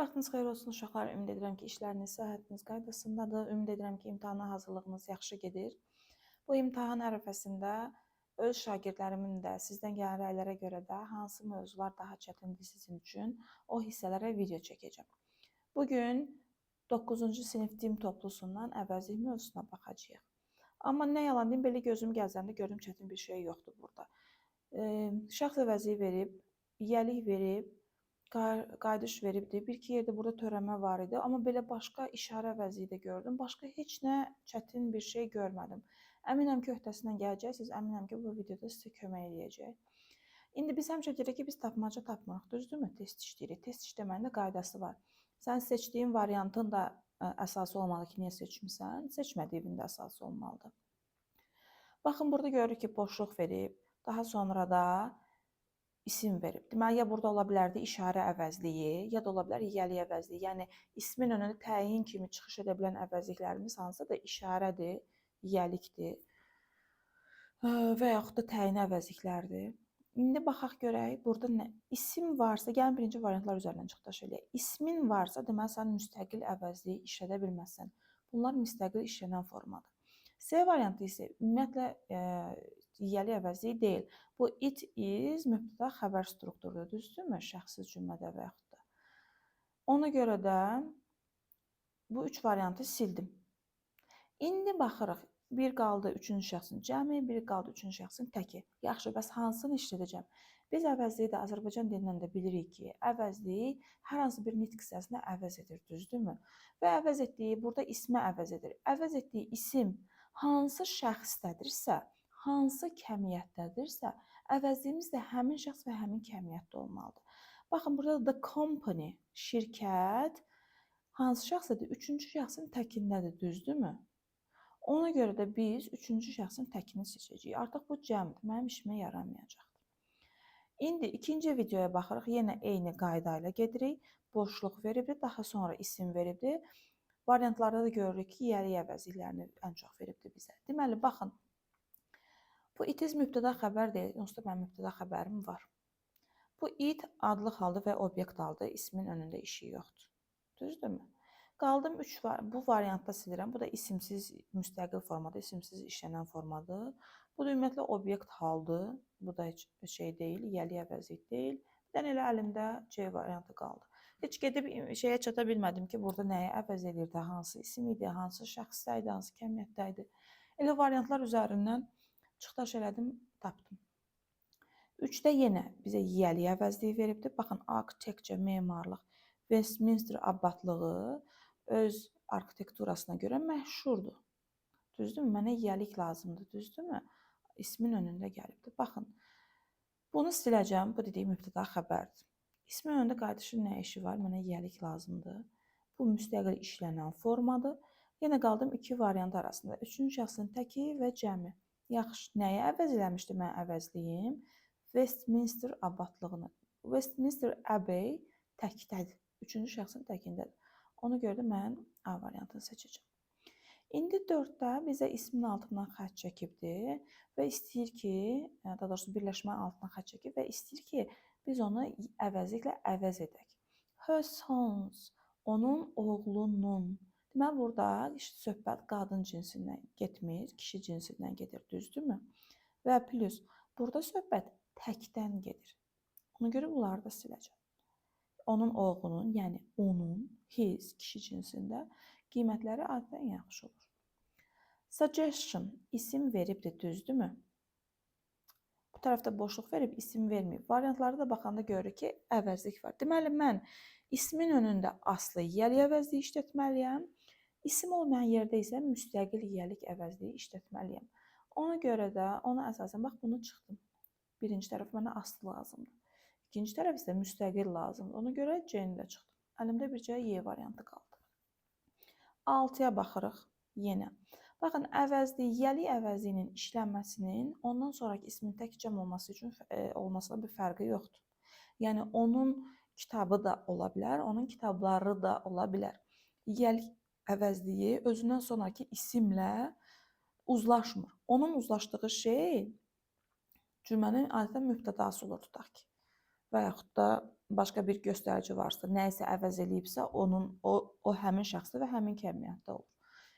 Vaxtınız xeyir olsun uşaqlar. Ümid edirəm ki, işləriniz, səhhətiniz qaydasındadır. Ümid edirəm ki, imtahana hazırlığınız yaxşı gedir. Bu imtahan ərəfəsində öz şagirdlərimin də sizdən gələn rəylərə görə də hansı mövzular daha çətindir sizin üçün, o hissələrə video çəkəcəm. Bugün 9-cu sinif din toplusundan əvəzlik mövzusuna baxacağıq. Amma nə yalan deyim, belə gözüm gəzəndə gördüm çətin bir şey yoxdur burada. Şəxs əvəzliyi verib, yiyəlik verib, qayıdış veribdir. Bir-iki yerdə burada törəmə var idi, amma belə başqa işarə əvəzliyi də gördüm. Başqa heç nə çətin bir şey görmədim. Əminəm ki, öhdəsindən gələcəksiniz, əminəm ki, bu videoda sizə kömək eləyəcək. İndi biz həmişə deyirik ki, biz tapmaca tapmırıq, düzdürmü? Test işləyirik. Test işləməyin də qaydası var. Sən seçdiyin variantın da əsası olmalı ki, niyə seçmisən? Seçmədiyin də əsası olmalıdır. Baxın, burada görürük ki, boşluq verib, daha sonra da isim verib. Deməli, ya burada ola bilərdi işarə əvəzliyi, ya da ola bilər yiyəlik əvəzliyi. Yəni, ismin önündə təyin kimi çıxış edə bilən əvəzliklərimiz hansıdır? İşarədir, yiyəlikdir və yaxud da təyin əvəzliklərdir. İndi baxaq görək, burada nə? İsim varsa, gəlin birinci variantlar üzərindən çıxış eləyək. İsmin varsa, deməli, sən müstəqil əvəzliyi işlədə bilməzsən. Bunlar müstəqil işlənən formadır. C variantı isə ümumiyyətlə yiyəlik əvəzliyi deyil. Bu it is mübtəda xəbər strukturudur, düzdürmü? Şəxssiz cümlədə və yaxud da. Ona görə də bu üç variantı sildim. İndi baxırıq. Bir qaldı üçüncü şəxsin cəmi, bir qaldı üçüncü şəxsin təki. Yaxşı, bəs hansını işlədəcəm? Biz əvəzliyi də Azərbaycan dilindən də bilirik ki, əvəzliyi hər hansı bir nitq hissəsində əvəz edir, düzdürmü? Və əvəz etdiyi, burada ismə əvəz edir. Əvəz etdiyi isim hansı şəxsdədirsə, hansı kəmiyyətdədirsə, əvəzliyimiz də həmin şəxs və həmin kəmiyyətdə olmalıdır. Baxın, burada the company, şirkət, hansı şəxsdədir? Üçüncü şəxsin təkindədir, düzdürmü? Ona görə də biz üçüncü şəxsin təkini seçəcəyik. Artıq bu cəmdir, mənim işimə yaramayacaqdır. İndi ikinci videoya baxırıq, yenə eyni qayda ilə gedirik. Boşluq veribdir, daha sonra isim veribdir. Variantlarda da görürük ki, yiyəlik əvəzliklərini ən çox veribdir bizə. Deməli, baxın, bu it is mübtəda xəbər deyil, onsuz da mənim mübtəda xəbərim var. Bu it adlıq haldır və obyekt haldır, ismin önündə işi yoxdur. Düzdürmü? Qaldım bu variantda silirəm. Bu da isimsiz, müstəqil formada, isimsiz işlənən formadır. Bu da ümumiyyətlə obyekt haldır. Bu da heç şey deyil, yiyəlik əvəzlik deyil. Bir dənə elə əlimdə C variantı qaldı. Heç gedib şeyə çata bilmədim ki, burada nəyə əvəz edirdi, hansı isim idi, hansı şəxsdə idi, hansı kəmiyyətdə idi. Elə variantlar üzərindən çıxış elədim, tapdım. 3-də yenə bizə yiyəlik əvəzliyi veribdir. Baxın, architecture, memarlıq, Westminster abadlığı öz arxitekturasına görə məşhurdur. Düzdürmü? Mənə yiyəlik lazımdır, düzdürmü? İsmin önündə gəlibdir. Baxın, bunu siləcəm. Bu dediyim mübtəda xəbərdir. İsmin önündə qayıdışın nə işi var? Mənə yiyəlik lazımdır. Bu müstəqil işlənən formadır. Yenə qaldım iki variant arasında. Üçüncü şəxsin təki və cəmi. Yaxşı, nəyə əvəz eləmişdi mən əvəzliyim? Westminster abadlığını. Westminster Abbey təkdədir. Üçüncü şəxsin təkindədir. Ona görə də mən A variantını seçəcəm. İndi 4-də bizə ismin altından xətt çəkibdir və istəyir ki, daha doğrusu birləşmə altından xətt çəkib və istəyir ki, biz onu əvəzliklə əvəz edək. Her sons, onun oğlunun. Deməli, burada söhbət qadın cinsindən getmir, kişi cinsindən gedir, düzdürmü? Və plus, burada söhbət təkdən gedir. Ona görə bunları da siləcəm. Onun oğlunun, yəni onun, his, kişi cinsində qiymətləri adətən yaxşı olur. Suggestion, isim veribdir, düzdürmü? Bu tərəfdə boşluq verib, isim verməyib. Variantlara da baxanda görürük ki, əvəzlik var. Deməli, mən ismin önündə aslı yiyəlik əvəzliyi işlətməliyəm. İsim olmayan yerdə isə müstəqil yiyəlik əvəzliyi işlətməliyəm. Ona görə də ona əsasən, bax, bunu çıxdım. Birinci tərəf mənə aslı lazımdır. İkinci tərəf isə müstəqil lazımdır. Ona görə C-ni də çıxdım. Əlimdə bircə Y variantı qaldı. 6-ya baxırıq yenə. Baxın, əvəzlik, yiyəlik əvəzliyinin işlənməsinin ondan sonraki ismin tək cəm olması üçün olmasına bir fərqi yoxdur. Yəni, onun kitabı da ola bilər, onun kitabları da ola bilər. Yiyəlik əvəzliyi özündən sonraki isimlə uzlaşmır. Onun uzlaşdığı şey cümlənin adətən mübtədası olur, tutaq ki. Və yaxud da başqa bir göstərici varsa, nə isə əvəz eləyibsə, o həmin şəxsdə və həmin kəmiyyətdə olur.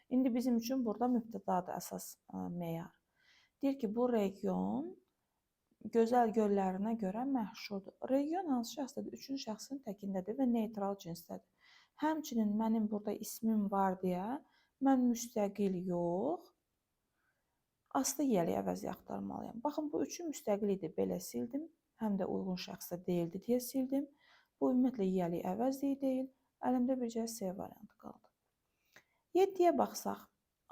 İndi bizim üçün burada mübtədadır əsas meyar. Deyir ki, bu region gözəl göllərinə görə məşhurdur. Region hansı şəxsdədir? Üçüncü şəxsin təkindədir və neytral cinsdədir. Həmçinin mənim burada ismim var deyə mən müstəqil yox, aslı yiyəli əvəzi axtarmalıyam. Baxın, bu üçü müstəqil idi, belə sildim. Həm də uyğun şəxsdə deyildi deyə sildim. Bu ümumiyyətlə yiyəli əvəzliyi deyil. Əlimdə bircə C variantı qaldı. 7-yə baxsaq,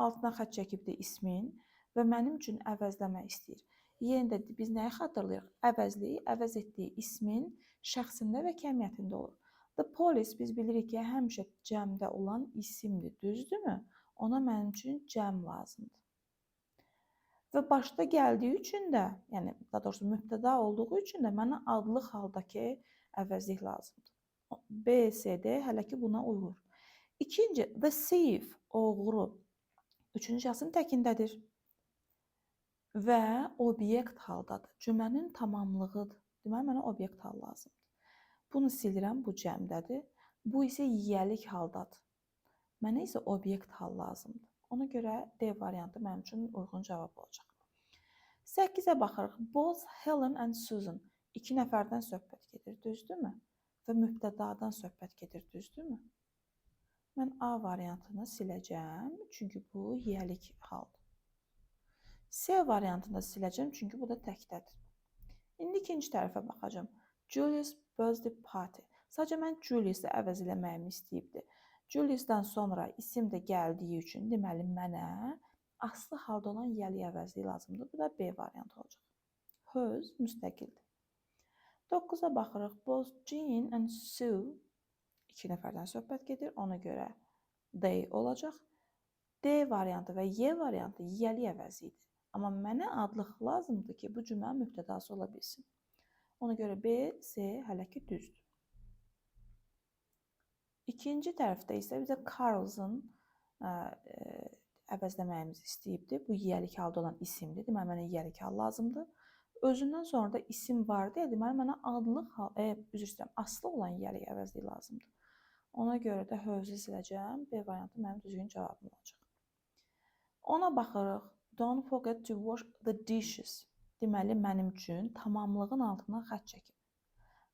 altına xətt çəkibdi ismin və mənim üçün əvəzləmək istəyir. Yenə də biz nəyi xatırlayırıq? Əvəzliyi, əvəz etdiyi ismin şəxsində və kəmiyyətində olur. The police biz bilirik ki, həmişə cəmdə olan isimdir, düzdürmü? Ona mənim üçün cəm lazımdır. Və başda gəldiyi üçün də, yəni daha doğrusu mübtəda olduğu üçün də mənə adlıq haldakı əvəzlik lazımdır. B, C, D hələ ki buna uyğur. İkinci, the thief, oğru. Üçüncü şəxsin təkindədir və obyekt haldadır. Cümlənin tamamlığıdır. Deməli, mənə obyekt hal lazımdır. Bunu silirəm, bu cəmdədir. Bu isə yiyəlik haldadır. Mənə isə obyekt hal lazımdır. Ona görə D variantı mənim üçün uyğun cavab olacaq. 8-ə baxırıq. Both Helen and Susan. 2 nəfərdən söhbət gedir, düzdürmü? Və mübtədadan söhbət gedir, düzdürmü? Mən A variantını siləcəm, çünki bu yiyəlik haldır. C variantını siləcəm, çünki bu da təkdədir. İndi ikinci tərəfə baxacağım. Julius birthday party. Sadəcə mən Julius'ı əvəz eləməyimi istəyibdir. Julius'dan sonra isim də gəldiyi üçün, deməli mənə aslı halda olan yiyəli əvəzliyi lazımdır. Bu da B variantı olacaq. Hers müstəqildir. 9-a baxırıq. Both Jean and Sue 2 nəfərdən söhbət gedir. Ona görə they olacaq. D variantı və Y variantı yiyəli əvəzidir. Amma mənə adlıq lazımdır ki, bu cümlənin mübtədası ola bilsin. Ona görə B, C hələ ki düzdür. İkinci tərəfdə isə bizə Carls'ın əvəzləməyimizi istəyibdir. Bu yiyəlik halda olan isimdir. Deməli, mənə yiyəlik hal lazımdır. Özündən sonra da isim var deyə, deməli, mənə adlıq hal, üzr istəyirəm, aslı olan yiyəlik əvəzliyi lazımdır. Ona görə də hövzü siləcəm. B variantı mənim düzgün cavabım olacaq. Ona baxırıq. Don't forget to wash the dishes. Deməli, mənim üçün tamamlığın altından xətt çəkim.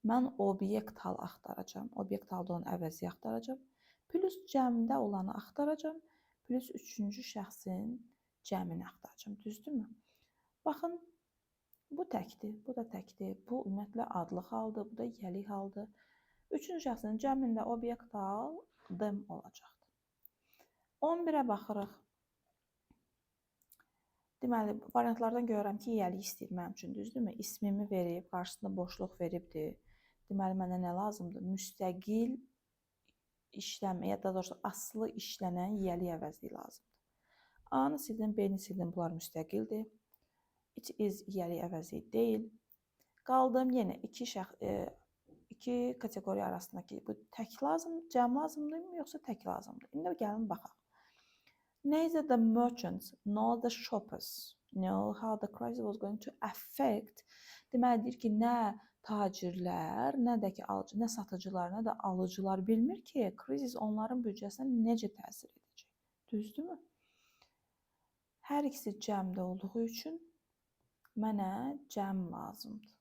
Mən obyekt hal axtaracam. Obyekt halda olan əvəzi axtaracam. Plus cəmdə olanı axtaracam. Plus üçüncü şəxsin cəmini axtaracam. Düzdürmü? Baxın, bu təkdir, bu da təkdir. Bu ümumiyyətlə adlıq haldır, bu da yiyəlik haldır. Üçüncü şəxsin cəmində obyekt hal them olacaqdır. 11-ə baxırıq. Deməli, variantlardan görürəm ki, yiyəlik istəyir mənim üçün, düzdürmü? İsmimi verib, qarşısında boşluq veribdir. Deməli, mənə nə lazımdır? Müstəqil işləmə, ya da doğrusu aslı işlənən yiyəli əvəzliyi lazımdır. A-nı sildim, B-ni sildim, bunlar müstəqildir. It is yiyəli əvəzliyi deyil. Qaldım yenə iki kateqoriya arasındakı bu tək lazımdır, cəm lazımdır, yoxsa tək lazımdır? İndi gəlin baxaq. Neither the merchants nor the shoppers know how the crisis was going to affect. Deməli, deyir ki, nə tacirlər, nə də ki, nə satıcılar, nə də alıcılar bilmir ki, krizis onların büdcəsinə necə təsir edəcək. Düzdürmü? Hər ikisi cəmdə olduğu üçün mənə cəm lazımdır.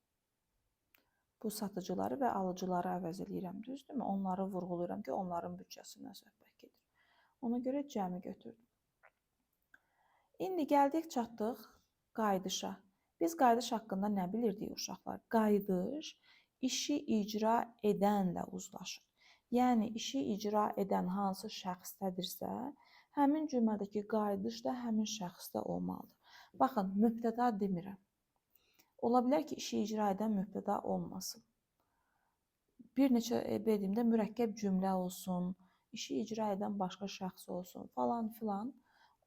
Bu satıcıları və alıcıları əvəz eləyirəm, düzdürmü? Onları vurğulayıram ki, onların büdcəsindən söhbət gedir. Ona görə cəmi götürdüm. İndi gəldik, çatdıq qayıdışa. Biz qayıdış haqqında nə bilirdik uşaqlar? Qayıdış işi icra edənlə uzlaşır. Yəni, işi icra edən hansı şəxsdədirsə, həmin cümlədəki qayıdış da həmin şəxsdə olmalıdır. Baxın, mübtəda demirəm. Ola bilər ki, işi icra edən mübtəda olmasın. Bir neçə bölümdə mürəkkəb cümlə olsun, işi icra edən başqa şəxs olsun, falan filan.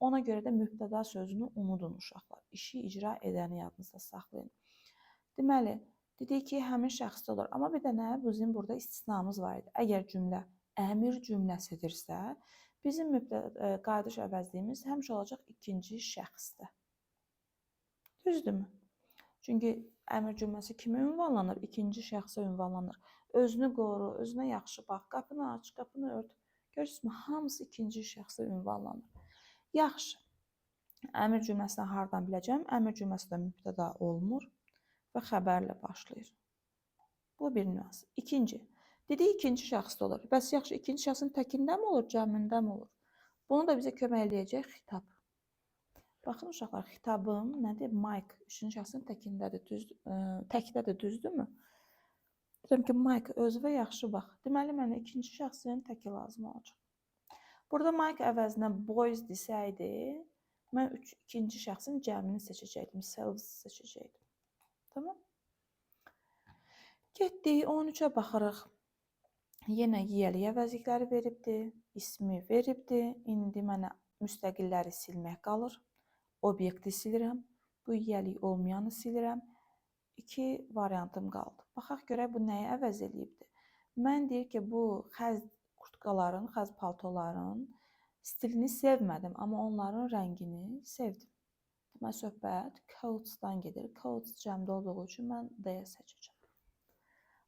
Ona görə də mübtəda sözünü unudun uşaqlar. İşi icra edəni yadınızda saxlayın. Deməli, dedik ki, həmin şəxsdə olur. Amma bir dənə bizim burada istisnamız var idi. Əgər cümlə əmir cümləsidirsə, bizim qayıdış əvəzliyimiz həmişə olacaq ikinci şəxsdə. Düzdürmü? Çünki əmir cümləsi kimə ünvanlanır? İkinci şəxsə ünvanlanır. özünü qoru, özünə yaxşı bax, qapını aç, qapını ört. Görürsünüzmü? Hamısı ikinci şəxsə ünvanlanır. Yaxşı. Əmr cümləsini hardan biləcəm? Əmr cümləsi də mübtəda olmur və xəbərlə başlayır. Bu bir nüans. İkinci. Dedik ikinci şəxsdə olur. Bəs yaxşı, ikinci şəxsin təkində mi olur, cəmində mi olur? Bunu da bizə kömək eləyəcək xitab. Baxın uşaqlar, xitabım nədir? Mike üçüncü şəxsin təkindədir, təkdədir, düzdürmü? Deyirəm ki, Mike özünə yaxşı bax. Deməli, mənə ikinci şəxsin təki lazım olacaq. Burada Mike əvəzinə boys desəydi, mən ikinci şəxsin cəmini seçəcəkdim, selves seçəcəkdim. Tamam? Getdik, 13-ə baxırıq. Yenə yiyəli əvəzlikləri veribdi, ismi veribdi. İndi mənə müstəqilləri silmək qalır. Obyekti silirəm, bu yiyəlik olmayanı silirəm. 2 variantım qaldı. Baxaq görək bu nəyi əvəz eləyibdi. Mən deyir ki, bu xəz kurtkaların, xəz paltoların stilini sevmədim, amma onların rəngini sevdim. Deməli, söhbət coats'dan gedir. Coats cəmdə olduğu üçün mən D seçəcəm.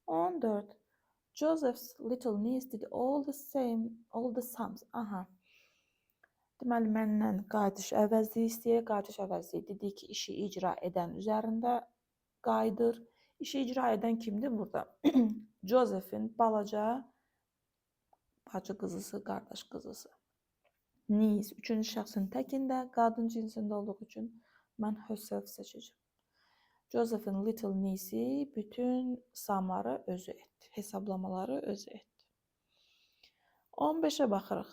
14. Joseph's little niece did all the sums. Aha. Deməli, məndən qayıdış əvəzliyi istəyir. Qayıdış əvəzliyi dedik ki, işi icra edən üzərində qayıdır. İşi icra edən kimdir burada? Joseph'in balaca bacı qızısı, qardaş qızısı. Niece, üçüncü şəxsin təkində, qadın cinsində olduğu üçün mən herself seçəcəm. Joseph'in little niece bütün samları özü etdi, hesablamaları özü etdi. 15'ə baxırıq.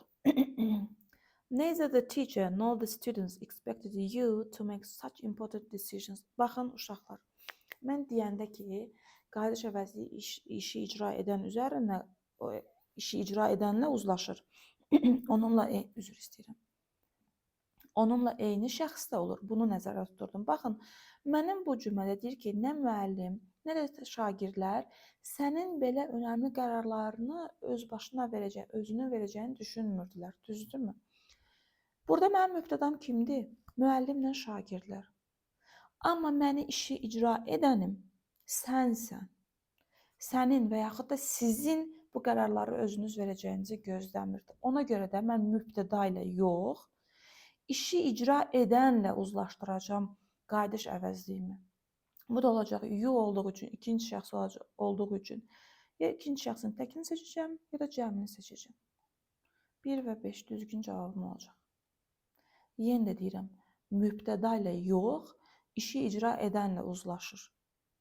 Neither the teacher nor the students expected you to make such important decisions. Baxın uşaqlar, mən deyəndə ki, qayıdış əvəzliyi işi icra edən üzərinə, işi icra edənlə uzlaşır. Onunla üzr istəyirəm. Onunla eyni şəxsdə olur. Bunu nəzərdə tuturdum. Baxın, mənim bu cümlədə deyir ki, nə müəllim, nə də şagirdlər sənin belə önəmli qərarlarını öz başına verəcək, özünün verəcəyini düşünmürdülər. Düzdürmü? Burada mənim mübtədam kimdir? Müəllimlə şagirdlər. Amma məni işi icra edənim sənsən. Sənin və yaxud da sizin bu qərarları özünüz verəcəyinizi gözləmirdi. Ona görə də mən mübtəda ilə yox, işi icra edənlə uzlaşdıracağım qayıdış əvəzliyimi. Bu da olacaq you olduğu üçün, ikinci şəxs olduğu üçün ya ikinci şəxsin təkini seçəcəm, ya da cəmini seçəcəm. 1 və 5 düzgün cavabım olacaq. Yenə də deyirəm, mübtəda ilə yox, işi icra edənlə uzlaşır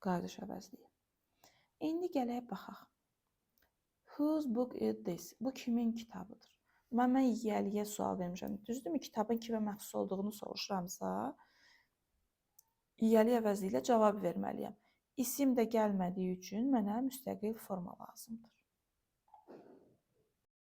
qayıdış əvəzliyi. İndi gələk baxaq. Whose book is this? Bu kimin kitabıdır? Mən yiyəliyə sual vermişəm. Düzdürmü? Kitabın kimə məxsus olduğunu soruşuramsa, yiyəli əvəzliyi ilə cavab verməliyəm. İsim də gəlmədiyi üçün mənə müstəqil forma lazımdır.